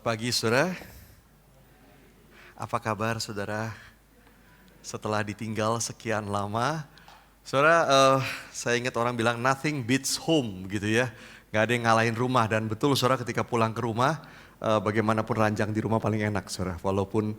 Selamat pagi saudara. Apa kabar saudara? Setelah ditinggal sekian lama. Saudara, saya ingat orang bilang nothing beats home gitu ya. Gak ada yang ngalahin rumah, dan betul saudara, ketika pulang ke rumah, bagaimanapun ranjang di rumah paling enak saudara. Walaupun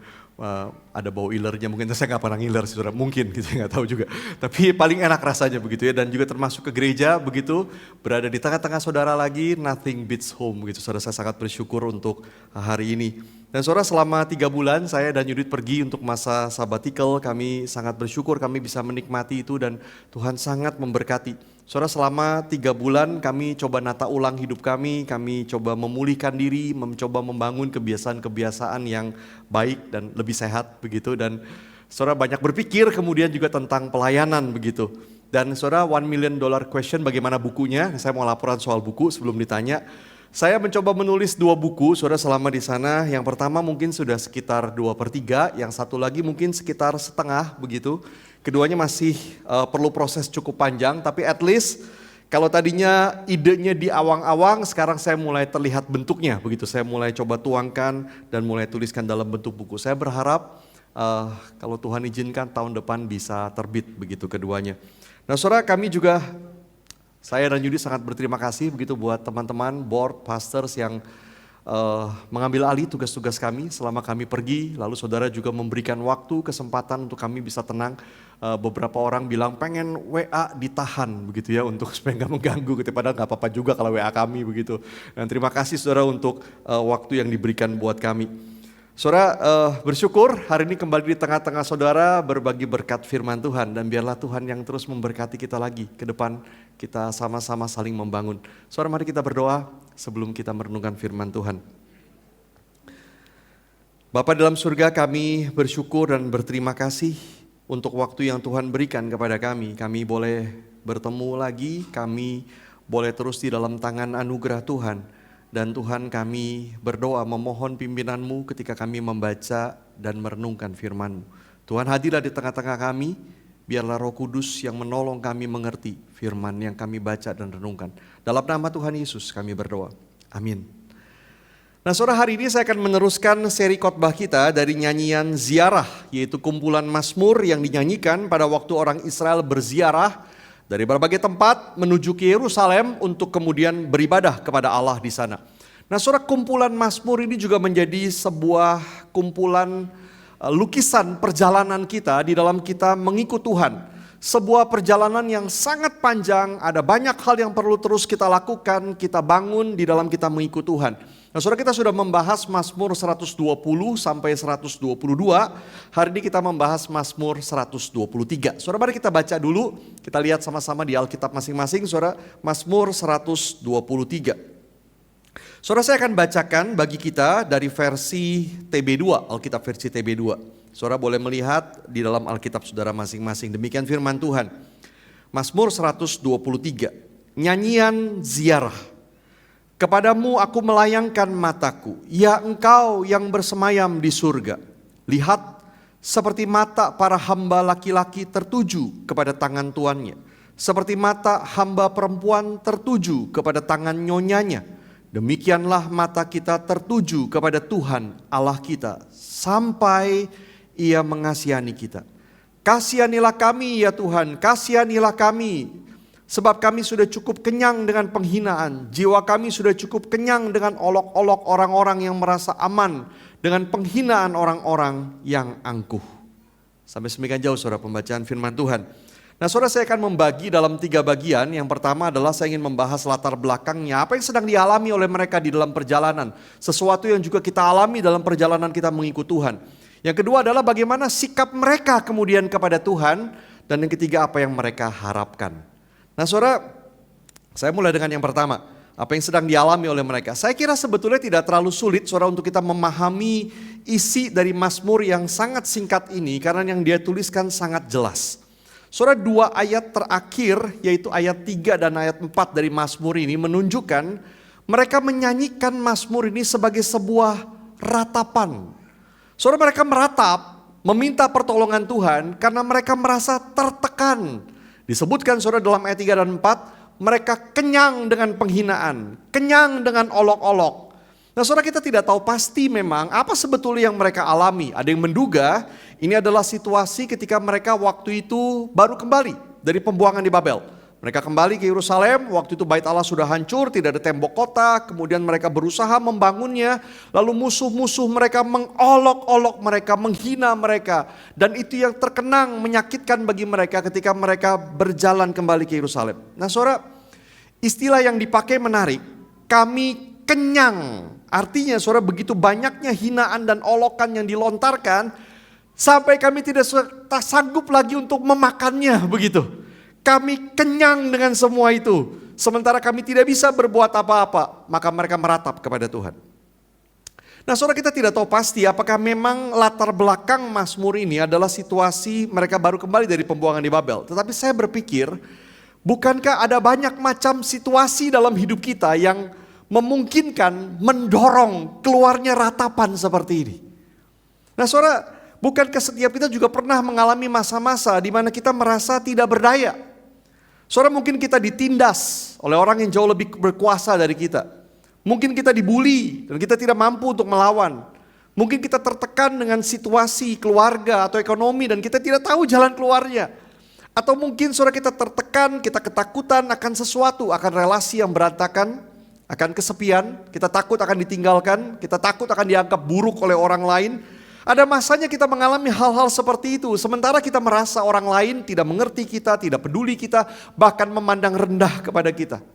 ada bau ilernya, mungkin saya gak pernah ngiler sih saudara, mungkin gitu, gak tahu juga. Tapi paling enak rasanya begitu ya, dan juga termasuk ke gereja begitu, berada di tengah-tengah saudara lagi, nothing beats home gitu saudara. Saya sangat bersyukur untuk hari ini. Dan saudara, selama 3 bulan saya dan Yudit pergi untuk masa sabbatical, kami sangat bersyukur kami bisa menikmati itu dan Tuhan sangat memberkati. Saudara, selama 3 bulan kami coba nata ulang hidup kami coba memulihkan diri, mencoba membangun kebiasaan-kebiasaan yang baik dan lebih sehat begitu. Dan saudara banyak berpikir kemudian juga tentang pelayanan begitu. Dan saudara, $1 million question, bagaimana bukunya? Saya mau laporan soal buku sebelum ditanya. Saya mencoba menulis 2 buku, saudara, selama di sana. Yang pertama mungkin sudah sekitar 2/3, yang satu lagi mungkin sekitar setengah begitu. Keduanya masih perlu proses cukup panjang, tapi at least kalau tadinya idenya di awang-awang, sekarang saya mulai terlihat bentuknya begitu. Saya mulai coba tuangkan dan mulai tuliskan dalam bentuk buku. Saya berharap kalau Tuhan izinkan tahun depan bisa terbit begitu keduanya. Nah saudara, kami juga, saya dan Yudi sangat berterima kasih begitu buat teman-teman board pastors yang mengambil alih tugas-tugas kami selama kami pergi. Lalu saudara juga memberikan waktu, kesempatan untuk kami bisa tenang. Beberapa orang bilang pengen WA ditahan begitu ya, untuk supaya nggak mengganggu gitu. Padahal nggak apa-apa juga kalau WA kami begitu. Dan terima kasih saudara untuk waktu yang diberikan buat kami. Saudara, bersyukur hari ini kembali di tengah-tengah saudara berbagi berkat firman Tuhan, dan biarlah Tuhan yang terus memberkati kita lagi ke depan, kita sama-sama saling membangun. Saudara, mari kita berdoa sebelum kita merenungkan firman Tuhan. Bapa dalam surga, kami bersyukur dan berterima kasih untuk waktu yang Tuhan berikan kepada kami. Kami boleh bertemu lagi, kami boleh terus di dalam tangan anugerah Tuhan. Dan Tuhan, kami berdoa memohon pimpinan-Mu ketika kami membaca dan merenungkan firman-Mu. Tuhan, hadirlah di tengah-tengah kami, biarlah Roh Kudus yang menolong kami mengerti firman yang kami baca dan renungkan. Dalam nama Tuhan Yesus kami berdoa, amin. Nah saudara, hari ini saya akan meneruskan seri khotbah kita dari nyanyian ziarah, yaitu kumpulan mazmur yang dinyanyikan pada waktu orang Israel berziarah dari berbagai tempat menuju ke Yerusalem untuk kemudian beribadah kepada Allah di sana. Nah saudara, kumpulan mazmur ini juga menjadi sebuah kumpulan lukisan perjalanan kita di dalam kita mengikut Tuhan. Sebuah perjalanan yang sangat panjang, ada banyak hal yang perlu terus kita lakukan, kita bangun di dalam kita mengikut Tuhan. Nah saudara, kita sudah membahas Mazmur 120 sampai 122, hari ini kita membahas Mazmur 123. Saudara, mari kita baca dulu, kita lihat sama-sama di Alkitab masing-masing saudara, Mazmur 123. Saudara, saya akan bacakan bagi kita dari versi TB2, Alkitab versi TB2. Saudara boleh melihat di dalam Alkitab saudara masing-masing, demikian firman Tuhan. Mazmur 123, nyanyian ziarah. Kepadamu aku melayangkan mataku, ya Engkau yang bersemayam di surga. Lihat, seperti mata para hamba laki-laki tertuju kepada tangan tuannya, seperti mata hamba perempuan tertuju kepada tangan nyonyanya. Demikianlah mata kita tertuju kepada Tuhan Allah kita, sampai Ia mengasihani kita. Kasihanilah kami ya Tuhan, kasihanilah kami. Sebab kami sudah cukup kenyang dengan penghinaan, jiwa kami sudah cukup kenyang dengan olok-olok orang-orang yang merasa aman, dengan penghinaan orang-orang yang angkuh. Sampai semikian jauh saudara pembacaan firman Tuhan. Nah saudara, saya akan membagi dalam 3 bagian. Yang pertama adalah saya ingin membahas latar belakangnya, apa yang sedang dialami oleh mereka di dalam perjalanan. Sesuatu yang juga kita alami dalam perjalanan kita mengikut Tuhan. Yang kedua adalah bagaimana sikap mereka kemudian kepada Tuhan. Dan yang ketiga, apa yang mereka harapkan. Nah saudara, saya mulai dengan yang pertama, apa yang sedang dialami oleh mereka. Saya kira sebetulnya tidak terlalu sulit saudara untuk kita memahami isi dari Mazmur yang sangat singkat ini, karena yang dia tuliskan sangat jelas. Saudara, 2 ayat terakhir, yaitu ayat 3 dan ayat 4 dari Mazmur ini menunjukkan mereka menyanyikan Mazmur ini sebagai sebuah ratapan. Saudara, mereka meratap, meminta pertolongan Tuhan karena mereka merasa tertekan. Disebutkan saudara dalam ayat 3 dan 4, mereka kenyang dengan penghinaan, kenyang dengan olok-olok. Nah, saudara, kita tidak tahu pasti memang apa sebetulnya yang mereka alami. Ada yang menduga ini adalah situasi ketika mereka waktu itu baru kembali dari pembuangan di Babel. Mereka kembali ke Yerusalem, waktu itu bait Allah sudah hancur, tidak ada tembok kota, kemudian mereka berusaha membangunnya, lalu musuh-musuh mereka mengolok-olok mereka, menghina mereka. Dan itu yang terkenang, menyakitkan bagi mereka ketika mereka berjalan kembali ke Yerusalem. Nah, saudara, istilah yang dipakai menarik, kami kenyang. Artinya saudara, begitu banyaknya hinaan dan olokan yang dilontarkan, sampai kami tidak sanggup lagi untuk memakannya begitu. Kami kenyang dengan semua itu. Sementara kami tidak bisa berbuat apa-apa, maka mereka meratap kepada Tuhan. Nah, saudara, kita tidak tahu pasti apakah memang latar belakang Mazmur ini adalah situasi mereka baru kembali dari pembuangan di Babel. Tetapi saya berpikir, bukankah ada banyak macam situasi dalam hidup kita yang memungkinkan mendorong keluarnya ratapan seperti ini. Nah, saudara, bukankah setiap kita juga pernah mengalami masa-masa di mana kita merasa tidak berdaya? Saudara, mungkin kita ditindas oleh orang yang jauh lebih berkuasa dari kita. Mungkin kita dibully dan kita tidak mampu untuk melawan. Mungkin kita tertekan dengan situasi keluarga atau ekonomi dan kita tidak tahu jalan keluarnya. Atau mungkin saudara, kita tertekan, kita ketakutan akan sesuatu, akan relasi yang berantakan, akan kesepian, kita takut akan ditinggalkan, kita takut akan dianggap buruk oleh orang lain. Ada masanya kita mengalami hal-hal seperti itu, sementara kita merasa orang lain tidak mengerti kita, tidak peduli kita, bahkan memandang rendah kepada kita.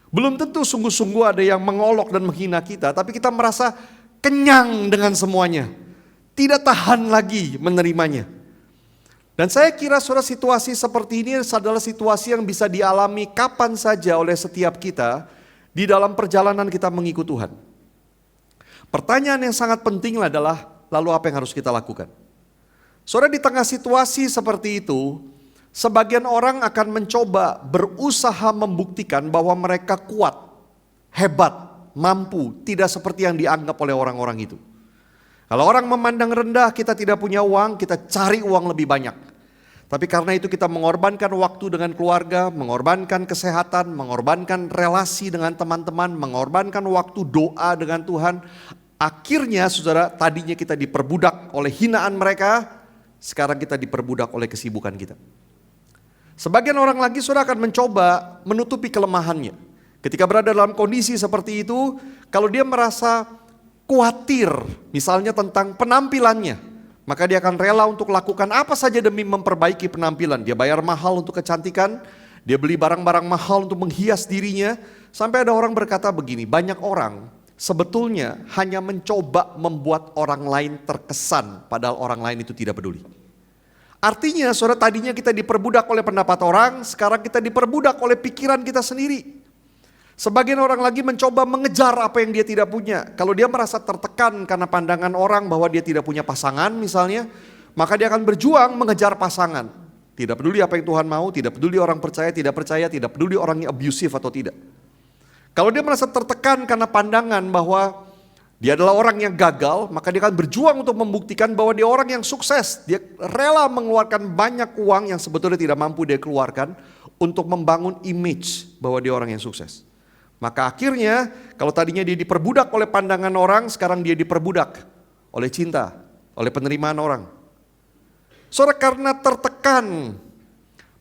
Belum tentu sungguh-sungguh ada yang mengolok dan menghina kita, tapi kita merasa kenyang dengan semuanya, tidak tahan lagi menerimanya. Dan saya kira saudara, situasi seperti ini adalah situasi yang bisa dialami kapan saja oleh setiap kita di dalam perjalanan kita mengikut Tuhan. Pertanyaan yang sangat penting adalah, lalu apa yang harus kita lakukan? Saudara, di tengah situasi seperti itu, sebagian orang akan mencoba berusaha membuktikan bahwa mereka kuat, hebat, mampu, tidak seperti yang dianggap oleh orang-orang itu. Kalau orang memandang rendah, kita tidak punya uang, kita cari uang lebih banyak. Tapi karena itu kita mengorbankan waktu dengan keluarga, mengorbankan kesehatan, mengorbankan relasi dengan teman-teman, mengorbankan waktu doa dengan Tuhan. Akhirnya saudara, tadinya kita diperbudak oleh hinaan mereka, sekarang kita diperbudak oleh kesibukan kita. Sebagian orang lagi saudara akan mencoba menutupi kelemahannya. Ketika berada dalam kondisi seperti itu, kalau dia merasa khawatir misalnya tentang penampilannya, maka dia akan rela untuk lakukan apa saja demi memperbaiki penampilan. Dia bayar mahal untuk kecantikan, dia beli barang-barang mahal untuk menghias dirinya. Sampai ada orang berkata begini, banyak orang sebetulnya hanya mencoba membuat orang lain terkesan, padahal orang lain itu tidak peduli. Artinya saudara, tadinya kita diperbudak oleh pendapat orang, sekarang kita diperbudak oleh pikiran kita sendiri. Sebagian orang lagi mencoba mengejar apa yang dia tidak punya. Kalau dia merasa tertekan karena pandangan orang bahwa dia tidak punya pasangan misalnya, maka dia akan berjuang mengejar pasangan. Tidak peduli apa yang Tuhan mau, tidak peduli orang percaya, tidak peduli orang yang abusive atau tidak. Kalau dia merasa tertekan karena pandangan bahwa dia adalah orang yang gagal, maka dia akan berjuang untuk membuktikan bahwa dia orang yang sukses. Dia rela mengeluarkan banyak uang yang sebetulnya tidak mampu dia keluarkan untuk membangun image bahwa dia orang yang sukses. Maka akhirnya kalau tadinya dia diperbudak oleh pandangan orang, sekarang dia diperbudak oleh cinta, oleh penerimaan orang. Saudara, karena tertekan,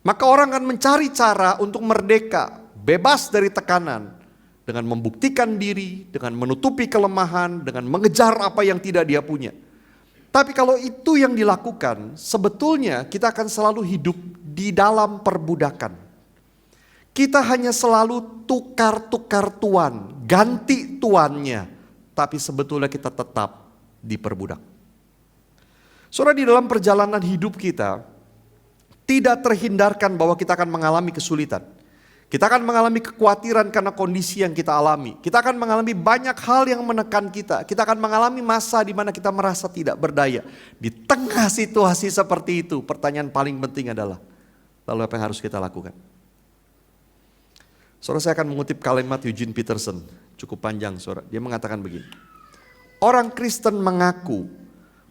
maka orang akan mencari cara untuk merdeka, bebas dari tekanan. Dengan membuktikan diri, dengan menutupi kelemahan, dengan mengejar apa yang tidak dia punya. Tapi kalau itu yang dilakukan, sebetulnya kita akan selalu hidup di dalam perbudakan. Kita hanya selalu tukar-tukar tuan, ganti tuannya. Tapi sebetulnya kita tetap diperbudak. Saudara, di dalam perjalanan hidup kita, tidak terhindarkan bahwa kita akan mengalami kesulitan. Kita akan mengalami kekhawatiran karena kondisi yang kita alami. Kita akan mengalami banyak hal yang menekan kita. Kita akan mengalami masa di mana kita merasa tidak berdaya. Di tengah situasi seperti itu, pertanyaan paling penting adalah, lalu apa yang harus kita lakukan? Saudara, saya akan mengutip kalimat Eugene Peterson, cukup panjang saudara. Dia mengatakan begini, orang Kristen mengaku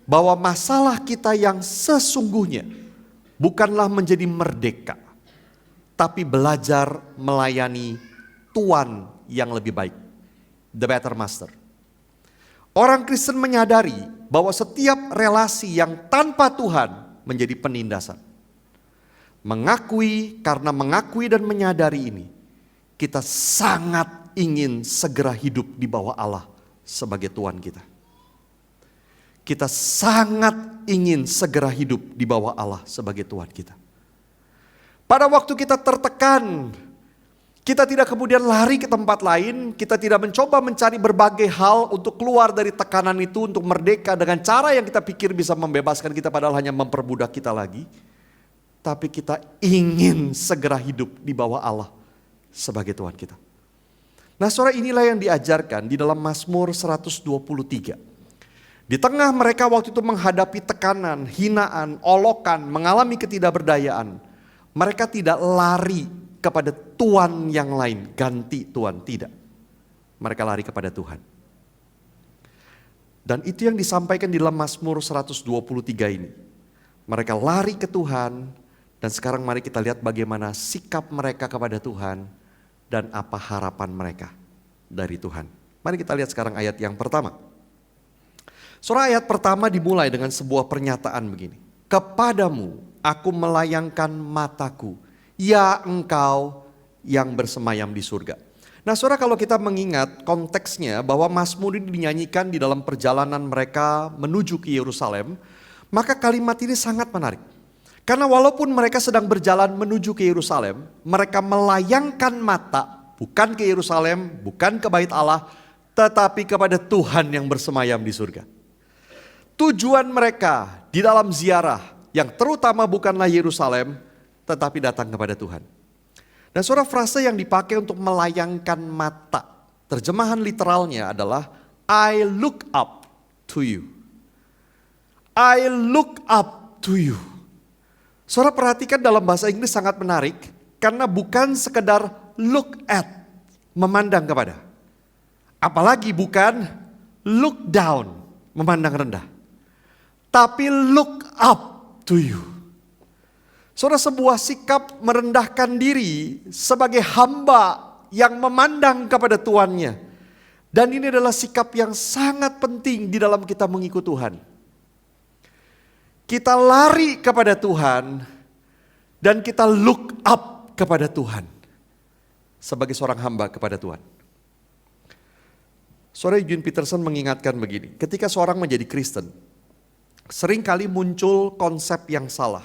bahwa masalah kita yang sesungguhnya bukanlah menjadi merdeka, tapi belajar melayani Tuan yang lebih baik, the better master. Orang Kristen menyadari bahwa setiap relasi yang tanpa Tuhan menjadi penindasan. Karena mengakui dan menyadari ini, kita sangat ingin segera hidup di bawah Allah sebagai Tuhan kita. Kita sangat ingin segera hidup di bawah Allah sebagai Tuhan kita. Pada waktu kita tertekan, kita tidak kemudian lari ke tempat lain, kita tidak mencoba mencari berbagai hal untuk keluar dari tekanan itu, untuk merdeka dengan cara yang kita pikir bisa membebaskan kita padahal hanya memperbudak kita lagi. Tapi kita ingin segera hidup di bawah Allah sebagai Tuhan kita. Nah, saudara, inilah yang diajarkan di dalam Mazmur 123. Di tengah mereka waktu itu menghadapi tekanan, hinaan, olokan, mengalami ketidakberdayaan. Mereka tidak lari kepada Tuhan yang lain, ganti Tuhan, tidak. Mereka lari kepada Tuhan. Dan itu yang disampaikan di dalam Mazmur 123 ini. Mereka lari ke Tuhan, dan sekarang mari kita lihat bagaimana sikap mereka kepada Tuhan dan apa harapan mereka dari Tuhan. Mari kita lihat sekarang ayat yang pertama. Surah ayat pertama dimulai dengan sebuah pernyataan begini. Kepadamu aku melayangkan mataku, ya Engkau yang bersemayam di surga. Nah, saudara, kalau kita mengingat konteksnya bahwa Mazmur ini dinyanyikan di dalam perjalanan mereka menuju ke Yerusalem, maka kalimat ini sangat menarik. Karena walaupun mereka sedang berjalan menuju ke Yerusalem, mereka melayangkan mata bukan ke Yerusalem, bukan ke bait Allah, tetapi kepada Tuhan yang bersemayam di surga. Tujuan mereka di dalam ziarah yang terutama bukanlah Yerusalem, tetapi datang kepada Tuhan. Dan saudara, frase yang dipakai untuk melayangkan mata, terjemahan literalnya adalah I look up to you. I look up to you. Saudara, perhatikan dalam bahasa Inggris sangat menarik, karena bukan sekedar look at, memandang kepada. Apalagi bukan look down, memandang rendah. Tapi look up to you. Saudara, sebuah sikap merendahkan diri sebagai hamba yang memandang kepada Tuannya. Dan ini adalah sikap yang sangat penting di dalam kita mengikut Tuhan. Kita lari kepada Tuhan dan kita look up kepada Tuhan sebagai seorang hamba kepada Tuhan. Saudara, Eugene Peterson mengingatkan begini, ketika seorang menjadi Kristen, seringkali muncul konsep yang salah.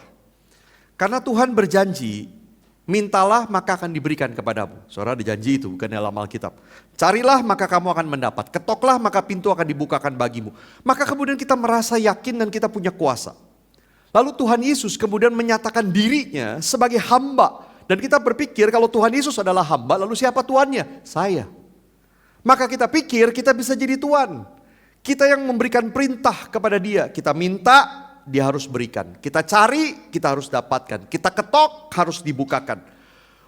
Karena Tuhan berjanji, mintalah maka akan diberikan kepadamu. Saudara, ada janji itu bukan dalam Alkitab. Carilah maka kamu akan mendapat, ketoklah maka pintu akan dibukakan bagimu. Maka kemudian kita merasa yakin dan kita punya kuasa. Lalu Tuhan Yesus kemudian menyatakan dirinya sebagai hamba. Dan kita berpikir kalau Tuhan Yesus adalah hamba, lalu siapa tuannya? Saya. Maka kita pikir kita bisa jadi tuan. Kita yang memberikan perintah kepada dia. Kita minta, dia harus berikan. Kita cari, kita harus dapatkan. Kita ketok, harus dibukakan.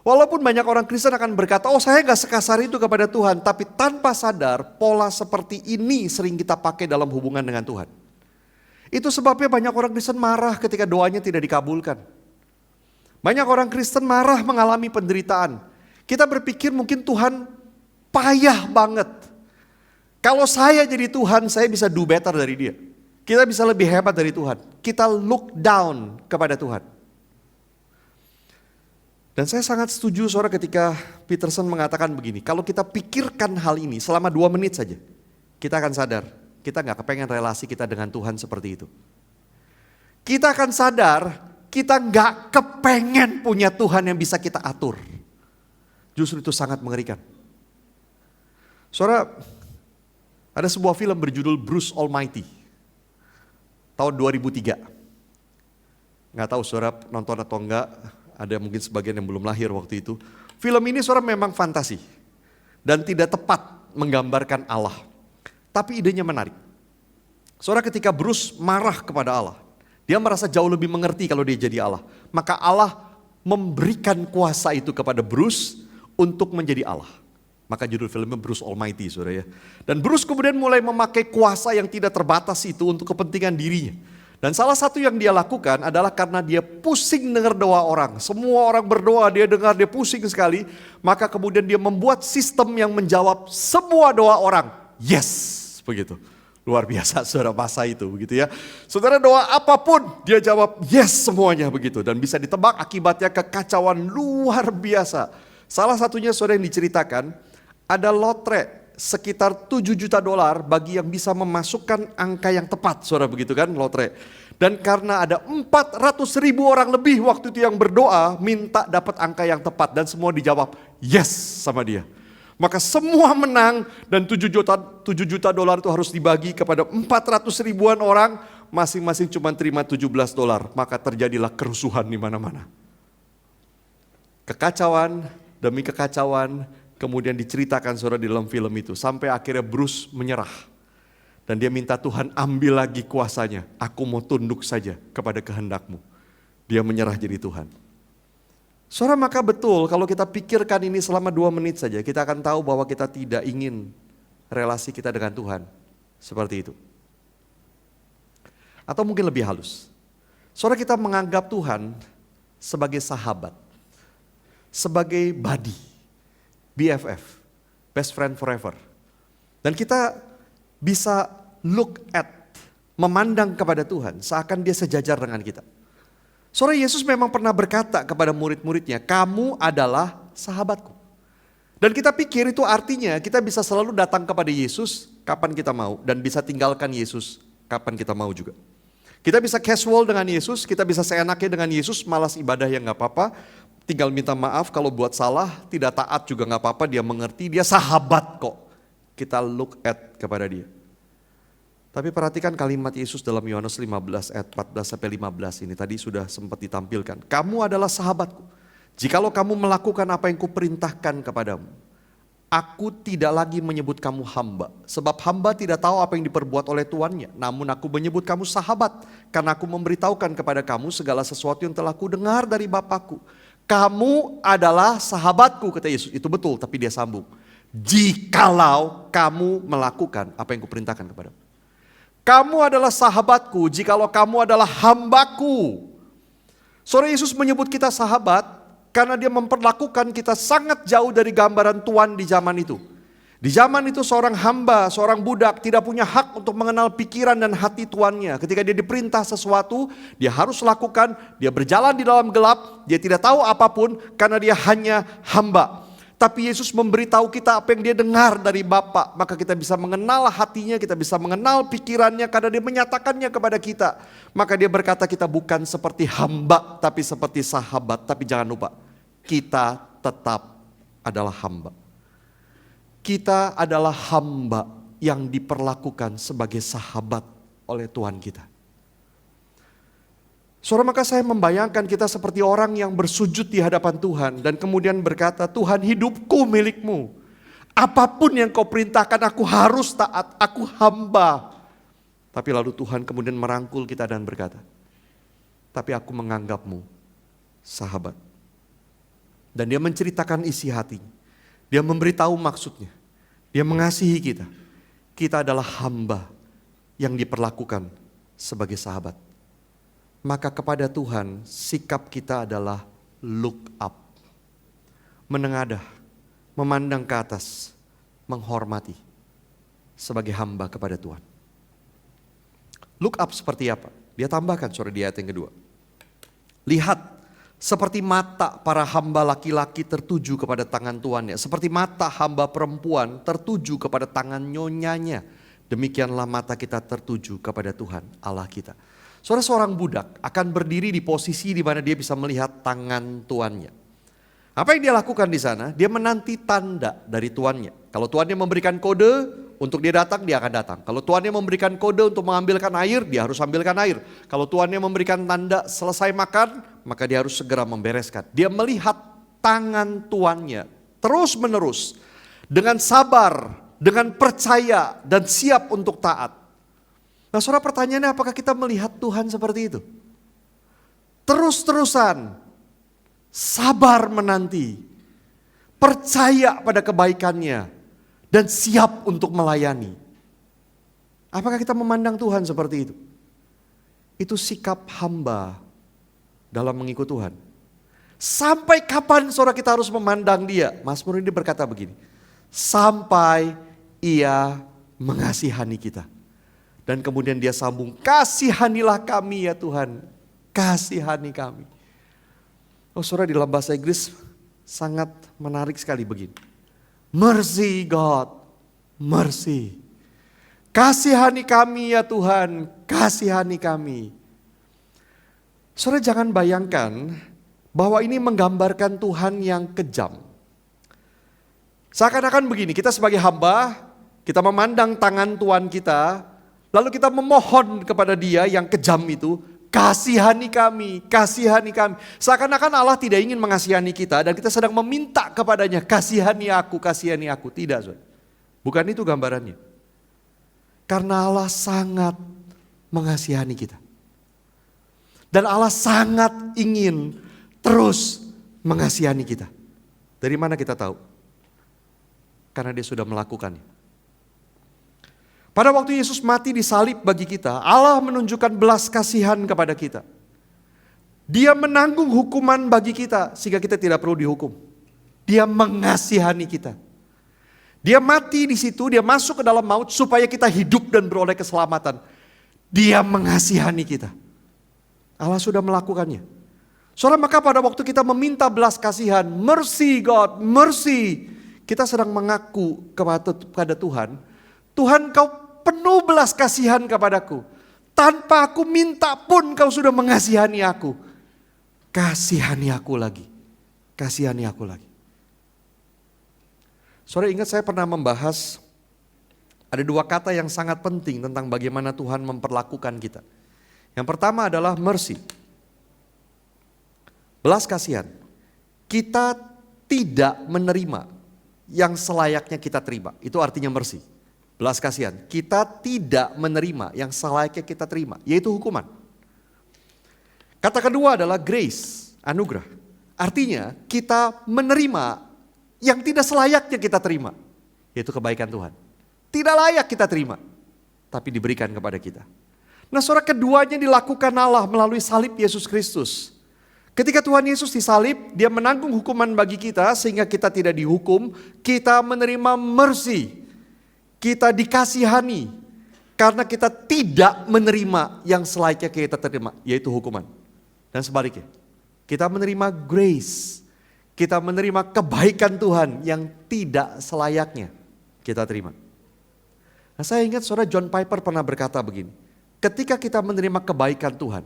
Walaupun banyak orang Kristen akan berkata, oh saya gak sekasar itu kepada Tuhan. Tapi tanpa sadar, pola seperti ini sering kita pakai dalam hubungan dengan Tuhan. Itu sebabnya banyak orang Kristen marah ketika doanya tidak dikabulkan. Banyak orang Kristen marah mengalami penderitaan. Kita berpikir mungkin Tuhan payah banget. Kalau saya jadi Tuhan, saya bisa do better dari dia. Kita bisa lebih hebat dari Tuhan. Kita look down kepada Tuhan. Dan saya sangat setuju saudara ketika Peterson mengatakan begini. Kalau kita pikirkan hal ini selama 2 menit saja, kita akan sadar. Kita gak kepengen relasi kita dengan Tuhan seperti itu. Kita akan sadar, kita gak kepengen punya Tuhan yang bisa kita atur. Justru itu sangat mengerikan. Saudara, ada sebuah film berjudul Bruce Almighty. Tahun 2003. Gak tahu saudara nonton atau enggak, ada mungkin sebagian yang belum lahir waktu itu. Film ini saudara memang fantasi. Dan tidak tepat menggambarkan Allah. Tapi idenya menarik. Saudara, ketika Bruce marah kepada Allah, dia merasa jauh lebih mengerti kalau dia jadi Allah. Maka Allah memberikan kuasa itu kepada Bruce untuk menjadi Allah. Maka judul filmnya Bruce Almighty, saudara ya. Dan Bruce kemudian mulai memakai kuasa yang tidak terbatas itu untuk kepentingan dirinya. Dan salah satu yang dia lakukan adalah karena dia pusing dengar doa orang. Semua orang berdoa, dia dengar, dia pusing sekali. Maka kemudian dia membuat sistem yang menjawab semua doa orang. Yes, begitu. Luar biasa saudara masa itu begitu ya. Saudara doa apapun dia jawab yes semuanya begitu. Dan bisa ditebak akibatnya kekacauan luar biasa. Salah satunya saudara yang diceritakan ada lotre sekitar 7 juta dolar bagi yang bisa memasukkan angka yang tepat saudara begitu kan lotre. Dan karena ada 400 ribu orang lebih waktu itu yang berdoa minta dapat angka yang tepat dan semua dijawab yes sama dia. Maka semua menang dan 7 juta dolar itu harus dibagi kepada 400 ribuan orang, masing-masing cuma terima 17 dolar. Maka terjadilah kerusuhan di mana-mana. Kekacauan demi kekacauan kemudian diceritakan saudara di dalam film itu. Sampai akhirnya Bruce menyerah. Dan dia minta Tuhan ambil lagi kuasanya. Aku mau tunduk saja kepada kehendak-Mu. Dia menyerah jadi Tuhan. Saudara maka betul kalau kita pikirkan ini selama 2 menit saja kita akan tahu bahwa kita tidak ingin relasi kita dengan Tuhan seperti itu. Atau mungkin lebih halus. Saudara kita menganggap Tuhan sebagai sahabat, sebagai buddy, BFF, best friend forever. Dan kita bisa look at, memandang kepada Tuhan seakan dia sejajar dengan kita. Saudara Yesus memang pernah berkata kepada murid-muridnya, kamu adalah sahabatku. Dan kita pikir itu artinya kita bisa selalu datang kepada Yesus kapan kita mau. Dan bisa tinggalkan Yesus kapan kita mau juga. Kita bisa casual dengan Yesus, kita bisa seenaknya dengan Yesus, malas ibadah yang gak apa-apa. Tinggal minta maaf kalau buat salah, tidak taat juga gak apa-apa, dia mengerti, dia sahabat kok. Kita look at kepada dia. Tapi perhatikan kalimat Yesus dalam Yohanes 15 ayat 14-15 ini tadi sudah sempat ditampilkan. Kamu adalah sahabatku. Jikalau kamu melakukan apa yang kuperintahkan kepadamu. Aku tidak lagi menyebut kamu hamba. Sebab hamba tidak tahu apa yang diperbuat oleh tuannya. Namun aku menyebut kamu sahabat. Karena aku memberitahukan kepada kamu segala sesuatu yang telah kudengar dari Bapakku. Kamu adalah sahabatku kata Yesus. Itu betul tapi dia sambung. Jikalau kamu melakukan apa yang kuperintahkan kepadamu. Kamu adalah sahabatku jikalau kamu adalah hambaku. Saudara Yesus menyebut kita sahabat karena dia memperlakukan kita sangat jauh dari gambaran Tuhan di zaman itu. Di zaman itu seorang hamba, seorang budak tidak punya hak untuk mengenal pikiran dan hati tuannya. Ketika dia diperintah sesuatu, dia harus lakukan, dia berjalan di dalam gelap, dia tidak tahu apapun karena dia hanya hamba. Tapi Yesus memberitahu kita apa yang dia dengar dari Bapa. Maka kita bisa mengenal hatinya, kita bisa mengenal pikirannya karena dia menyatakannya kepada kita. Maka dia berkata kita bukan seperti hamba tapi seperti sahabat. Tapi jangan lupa, kita tetap adalah hamba. Kita adalah hamba yang diperlakukan sebagai sahabat oleh Tuhan kita. Saudara maka saya membayangkan kita seperti orang yang bersujud di hadapan Tuhan dan kemudian berkata, Tuhan hidupku milikmu. Apapun yang kau perintahkan aku harus taat, aku hamba. Tapi lalu Tuhan kemudian merangkul kita dan berkata, tapi aku menganggapmu sahabat. Dan dia menceritakan isi hati. Dia memberitahu maksudnya. Dia mengasihi kita. Kita adalah hamba yang diperlakukan sebagai sahabat. Maka kepada Tuhan sikap kita adalah look up. Menengadah, memandang ke atas, menghormati sebagai hamba kepada Tuhan. Look up seperti apa? Dia tambahkan saudara di ayat yang kedua. Lihat seperti mata para hamba laki-laki tertuju kepada tangan tuannya. Seperti mata hamba perempuan tertuju kepada tangan nyonyanya. Demikianlah mata kita tertuju kepada Tuhan Allah kita. Saudara seorang budak akan berdiri di posisi di mana dia bisa melihat tangan tuannya. Apa yang dia lakukan di sana? Dia menanti tanda dari tuannya. Kalau tuannya memberikan kode untuk dia datang, dia akan datang. Kalau tuannya memberikan kode untuk mengambilkan air, dia harus ambilkan air. Kalau tuannya memberikan tanda selesai makan, maka dia harus segera membereskan. Dia melihat tangan tuannya terus menerus dengan sabar, dengan percaya dan siap untuk taat. Nah saudara pertanyaannya apakah kita melihat Tuhan seperti itu? Terus-terusan, sabar menanti, percaya pada kebaikannya, dan siap untuk melayani. Apakah kita memandang Tuhan seperti itu? Itu sikap hamba dalam mengikut Tuhan. Sampai kapan saudara kita harus memandang dia? Mazmur ini berkata begini, sampai ia mengasihani kita. Dan kemudian dia sambung, kasihanilah kami ya Tuhan, kasihani kami. Oh saudara, di dalam bahasa Inggris sangat menarik sekali begini. Mercy God, mercy. Kasihani kami ya Tuhan, kasihani kami. Saudara jangan bayangkan bahwa ini menggambarkan Tuhan yang kejam. Seakan-akan begini, kita sebagai hamba, kita memandang tangan Tuhan kita, lalu kita memohon kepada Dia yang kejam itu, kasihani kami, kasihani kami. Seakan-akan Allah tidak ingin mengasihani kita dan kita sedang meminta kepadanya, kasihani aku, kasihani aku. Tidak, saudara. Bukan itu gambarannya. Karena Allah sangat mengasihani kita. Dan Allah sangat ingin terus mengasihani kita. Dari mana kita tahu? Karena Dia sudah melakukannya. Pada waktu Yesus mati di salib bagi kita, Allah menunjukkan belas kasihan kepada kita. Dia menanggung hukuman bagi kita sehingga kita tidak perlu dihukum. Dia mengasihani kita. Dia mati di situ, dia masuk ke dalam maut supaya kita hidup dan beroleh keselamatan. Dia mengasihani kita. Allah sudah melakukannya. Saudara, maka pada waktu kita meminta belas kasihan, mercy God, mercy, kita sedang mengaku kepada Tuhan, Tuhan kau penuh belas kasihan kepadaku. Tanpa aku minta pun kau sudah mengasihani aku. Kasihani aku lagi, kasihani aku lagi. Saudara ingat saya pernah membahas ada dua kata yang sangat penting tentang bagaimana Tuhan memperlakukan kita. Yang pertama adalah mercy. Belas kasihan. Kita tidak menerima yang selayaknya kita terima. Itu artinya mercy. Belas kasihan. Kita tidak menerima yang selayaknya kita terima. Yaitu hukuman. Kata kedua adalah grace. Anugerah. Artinya kita menerima yang tidak selayaknya kita terima. Yaitu kebaikan Tuhan. Tidak layak kita terima. Tapi diberikan kepada kita. Nah saudara, keduanya dilakukan Allah melalui salib Yesus Kristus. Ketika Tuhan Yesus disalib, dia menanggung hukuman bagi kita sehingga kita tidak dihukum. Kita menerima mercy. Kita dikasihani. Karena kita tidak menerima yang selayaknya kita terima, yaitu hukuman. Dan sebaliknya, kita menerima grace. Kita menerima kebaikan Tuhan yang tidak selayaknya kita terima. Nah saya ingat saudara, John Piper pernah berkata begini. Ketika kita menerima kebaikan Tuhan,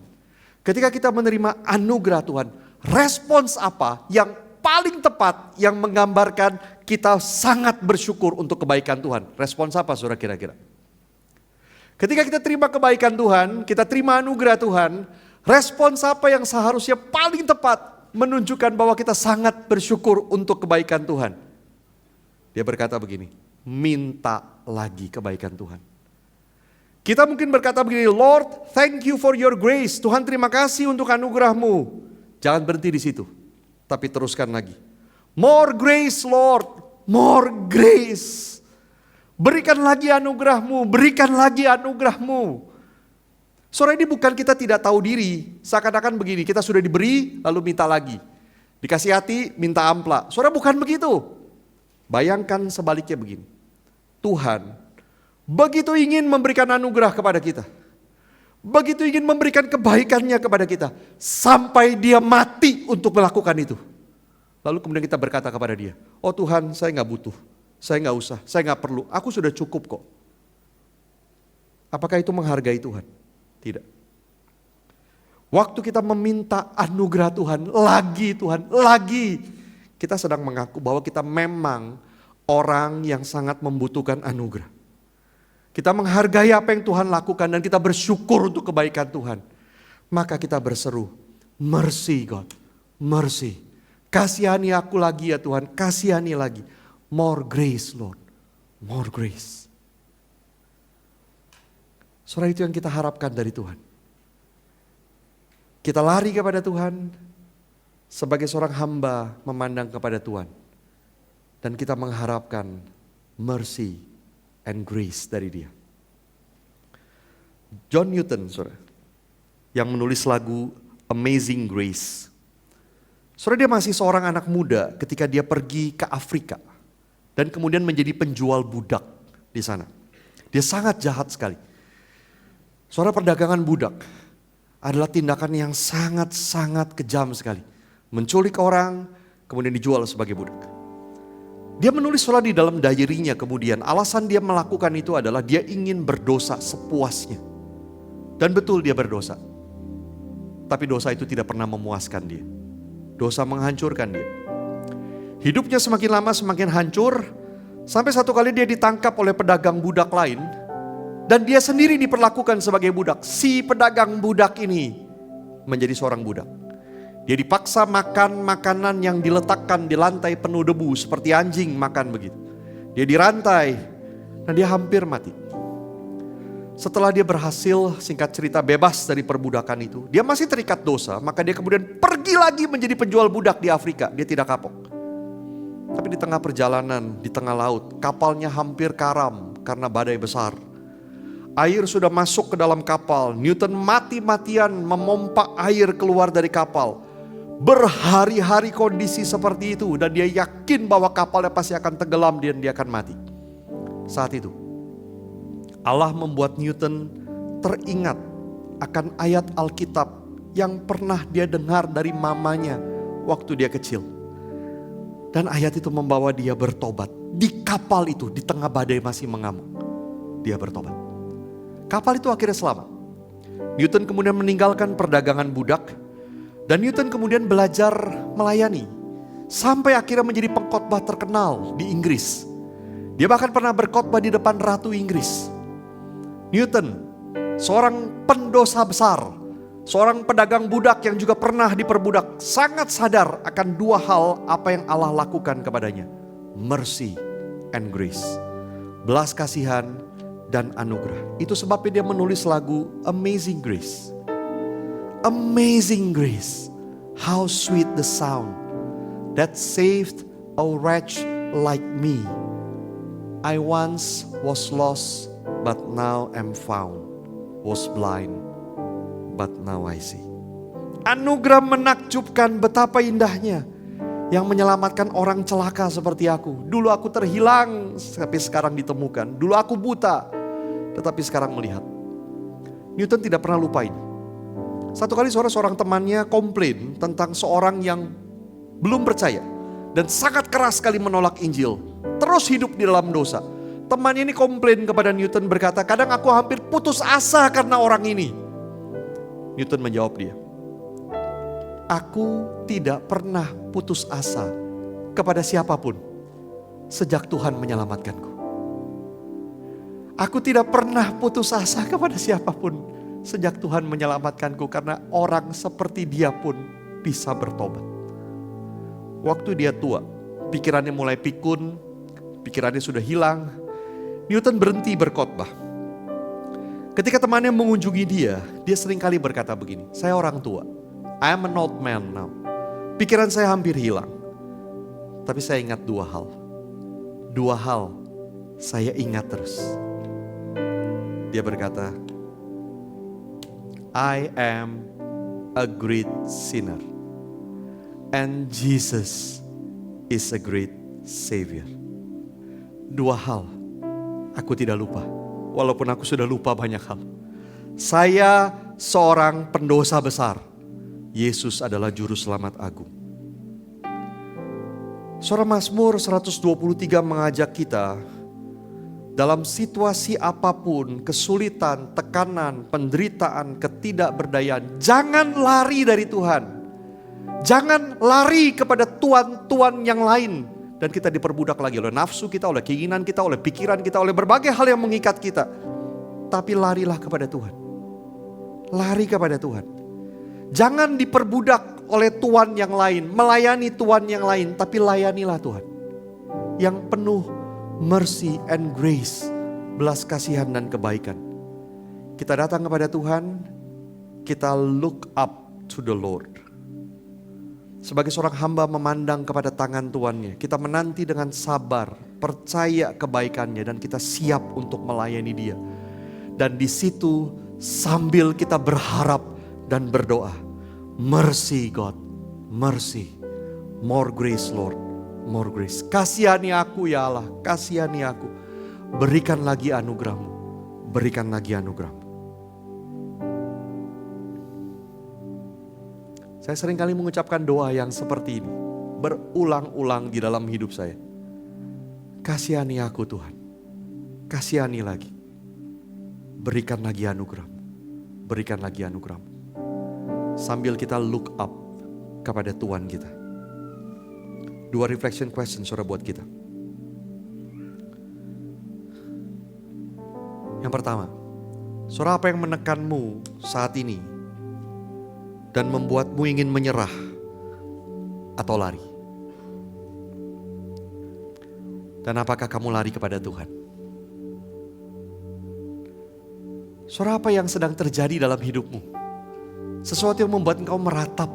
ketika kita menerima anugerah Tuhan, respons apa yang paling tepat yang menggambarkan kita sangat bersyukur untuk kebaikan Tuhan? Respons apa saudara kira-kira? Ketika kita terima kebaikan Tuhan, kita terima anugerah Tuhan, respons apa yang seharusnya paling tepat menunjukkan bahwa kita sangat bersyukur untuk kebaikan Tuhan? Dia berkata begini, minta lagi kebaikan Tuhan. Kita mungkin berkata begini, Lord, thank you for your grace. Tuhan terima kasih untuk anugerah-Mu. Jangan berhenti di situ, tapi teruskan lagi. More grace, Lord, more grace. Berikan lagi anugerah-Mu, berikan lagi anugerah-Mu. Saudara, ini bukan kita tidak tahu diri. Seakan-akan begini, kita sudah diberi lalu minta lagi. Dikasih hati, minta ampla. Saudara, bukan begitu. Bayangkan sebaliknya begini. Tuhan begitu ingin memberikan anugerah kepada kita. Begitu ingin memberikan kebaikannya kepada kita. Sampai dia mati untuk melakukan itu. Lalu kemudian kita berkata kepada dia, oh Tuhan, saya gak butuh. Saya gak usah, saya gak perlu. Aku sudah cukup kok. Apakah itu menghargai Tuhan? Tidak. Waktu kita meminta anugerah Tuhan, lagi. Kita sedang mengaku bahwa kita memang orang yang sangat membutuhkan anugerah. Kita menghargai apa yang Tuhan lakukan dan kita bersyukur untuk kebaikan Tuhan. Maka kita berseru, mercy God, mercy. Kasihani aku lagi ya Tuhan, kasihani lagi. More grace Lord, more grace. Saudara, itu yang kita harapkan dari Tuhan. Kita lari kepada Tuhan sebagai seorang hamba memandang kepada Tuhan. Dan kita mengharapkan mercy and grace dari Dia. John Newton, saudara, yang menulis lagu Amazing Grace. Saudara, dia masih seorang anak muda ketika dia pergi ke Afrika dan kemudian menjadi penjual budak di sana. Dia sangat jahat sekali. Saudara, perdagangan budak adalah tindakan yang sangat-sangat kejam sekali. Menculik orang, kemudian dijual sebagai budak. Dia menulis soal di dalam diary-nya kemudian, alasan dia melakukan itu adalah dia ingin berdosa sepuasnya. Dan betul dia berdosa. Tapi dosa itu tidak pernah memuaskan dia. Dosa menghancurkan dia. Hidupnya semakin lama semakin hancur, sampai satu kali dia ditangkap oleh pedagang budak lain. Dan dia sendiri diperlakukan sebagai budak. Si pedagang budak ini menjadi seorang budak. Dia dipaksa makan makanan yang diletakkan di lantai penuh debu seperti anjing makan begitu. Dia dirantai dan dia hampir mati. Setelah dia berhasil singkat cerita bebas dari perbudakan itu, dia masih terikat dosa, maka dia kemudian pergi lagi menjadi penjual budak di Afrika. Dia tidak kapok. Tapi di tengah perjalanan, di tengah laut, kapalnya hampir karam karena badai besar. Air sudah masuk ke dalam kapal. Newton mati-matian memompa air keluar dari kapal. Berhari-hari kondisi seperti itu dan dia yakin bahwa kapalnya pasti akan tenggelam dan dia akan mati. Saat itu Allah membuat Newton teringat akan ayat Alkitab yang pernah dia dengar dari mamanya waktu dia kecil. Dan ayat itu membawa dia bertobat. Di kapal itu, di tengah badai masih mengamuk, dia bertobat. Kapal itu akhirnya selamat. Newton kemudian meninggalkan perdagangan budak. Dan Newton kemudian belajar melayani. Sampai akhirnya menjadi pengkhotbah terkenal di Inggris. Dia bahkan pernah berkhotbah di depan Ratu Inggris. Newton, seorang pendosa besar. Seorang pedagang budak yang juga pernah diperbudak. Sangat sadar akan dua hal apa yang Allah lakukan kepadanya. Mercy and grace. Belas kasihan dan anugerah. Itu sebabnya dia menulis lagu Amazing Grace. Amazing grace, how sweet the sound that saved a wretch like me. I once was lost, but now am found. Was blind, but now I see. Anugerah menakjubkan, betapa indahnya yang menyelamatkan orang celaka seperti aku. Dulu aku terhilang, tapi sekarang ditemukan. Dulu aku buta, tetapi sekarang melihat. Newton tidak pernah lupa ini. Satu kali seorang temannya komplain tentang seorang yang belum percaya dan sangat keras sekali menolak Injil, terus hidup di dalam dosa. Temannya ini komplain kepada Newton berkata, kadang aku hampir putus asa karena orang ini. Newton menjawab dia, aku tidak pernah putus asa kepada siapapun sejak Tuhan menyelamatkanku. Aku tidak pernah putus asa kepada siapapun sejak Tuhan menyelamatkanku, karena orang seperti dia pun bisa bertobat. Waktu dia tua, pikirannya mulai pikun, pikirannya sudah hilang, Newton berhenti berkhotbah. Ketika temannya mengunjungi dia seringkali berkata begini, saya orang tua, I am an old man now. Pikiran saya hampir hilang. Tapi saya ingat dua hal. Dua hal saya ingat terus. Dia berkata, I am a great sinner and Jesus is a great savior. Dua hal aku tidak lupa, walaupun aku sudah lupa banyak hal. Saya seorang pendosa besar, Yesus adalah juru selamat agung. Surah Mazmur 123 mengajak kita, dalam situasi apapun, kesulitan, tekanan, penderitaan, ketidakberdayaan, jangan lari dari Tuhan. Jangan lari kepada tuan-tuan yang lain. Dan kita diperbudak lagi oleh nafsu kita, oleh keinginan kita, oleh pikiran kita, oleh berbagai hal yang mengikat kita. Tapi larilah kepada Tuhan. Lari kepada Tuhan. Jangan diperbudak oleh tuan yang lain, melayani tuan yang lain, tapi layanilah Tuhan. Yang penuh mercy and grace, belas kasihan dan kebaikan. Kita datang kepada Tuhan, kita look up to the Lord. Sebagai seorang hamba memandang kepada tangan Tuannya, kita menanti dengan sabar, percaya kebaikannya dan kita siap untuk melayani Dia. Dan di situ sambil kita berharap dan berdoa, mercy God, mercy, more grace Lord. More grace. Kasihani aku ya Allah, kasihani aku. Berikan lagi anugerah-Mu, berikan lagi anugerah-Mu. Saya seringkali mengucapkan doa yang seperti ini. Berulang-ulang di dalam hidup saya. Kasihani aku Tuhan. Kasihani lagi. Berikan lagi anugerah-Mu. Berikan lagi anugerah-Mu. Sambil kita look up kepada Tuhan kita. 2 reflection question saudara buat kita. Yang pertama, saudara, apa yang menekanmu saat ini dan membuatmu ingin menyerah atau lari? Dan apakah kamu lari kepada Tuhan? Saudara, apa yang sedang terjadi dalam hidupmu? Sesuatu yang membuat engkau meratap.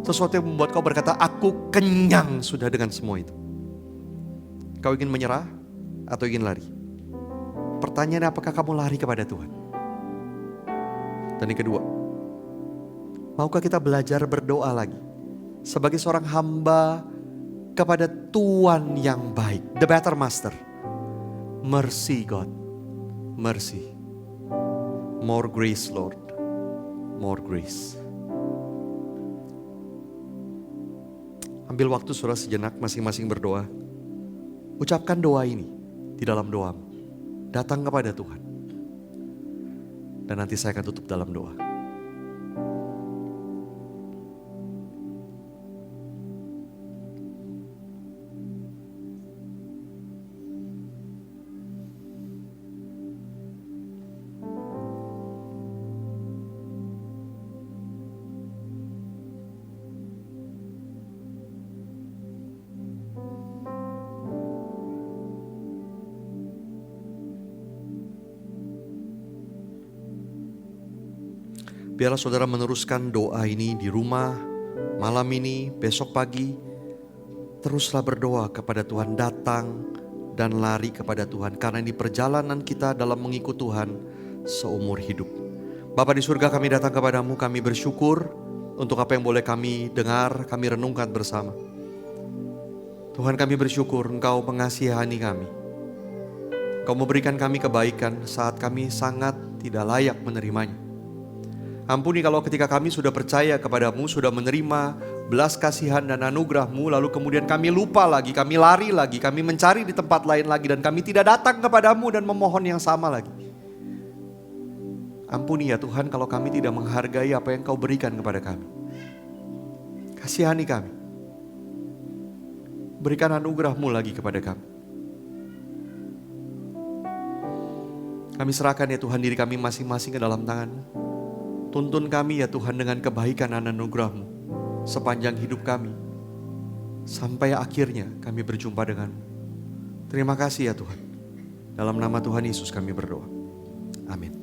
Sesuatu yang membuat kau berkata, aku kenyang sudah dengan semua itu. Kau ingin menyerah atau ingin lari? Pertanyaannya, apakah kamu lari kepada Tuhan? Dan yang kedua, maukah kita belajar berdoa lagi? Sebagai seorang hamba kepada Tuhan yang baik. The better master. Mercy God. Mercy. More grace Lord. More grace. Ambil waktu saudara sejenak masing-masing berdoa. Ucapkan doa ini di dalam doamu. Datang kepada Tuhan. Dan nanti saya akan tutup dalam doa. Biarlah saudara meneruskan doa ini di rumah, malam ini, besok pagi. Teruslah berdoa kepada Tuhan, datang dan lari kepada Tuhan. Karena ini perjalanan kita dalam mengikut Tuhan seumur hidup. Bapa di surga, kami datang kepadamu, kami bersyukur untuk apa yang boleh kami dengar, kami renungkan bersama. Tuhan, kami bersyukur Engkau mengasihani kami. Engkau memberikan kami kebaikan saat kami sangat tidak layak menerimanya. Ampuni kalau ketika kami sudah percaya kepadamu, sudah menerima belas kasihan dan anugerah-Mu, lalu kemudian kami lupa lagi, kami lari lagi, kami mencari di tempat lain lagi, dan kami tidak datang kepadamu dan memohon yang sama lagi. Ampuni ya Tuhan kalau kami tidak menghargai apa yang Kau berikan kepada kami. Kasihani kami. Berikan anugerah-Mu lagi kepada kami. Kami serahkan ya Tuhan diri kami masing-masing ke dalam tangan-Mu. Tuntun kami ya Tuhan dengan kebaikan dan anugerah-Mu sepanjang hidup kami. Sampai akhirnya kami berjumpa dengan-Mu. Terima kasih ya Tuhan. Dalam nama Tuhan Yesus kami berdoa. Amin.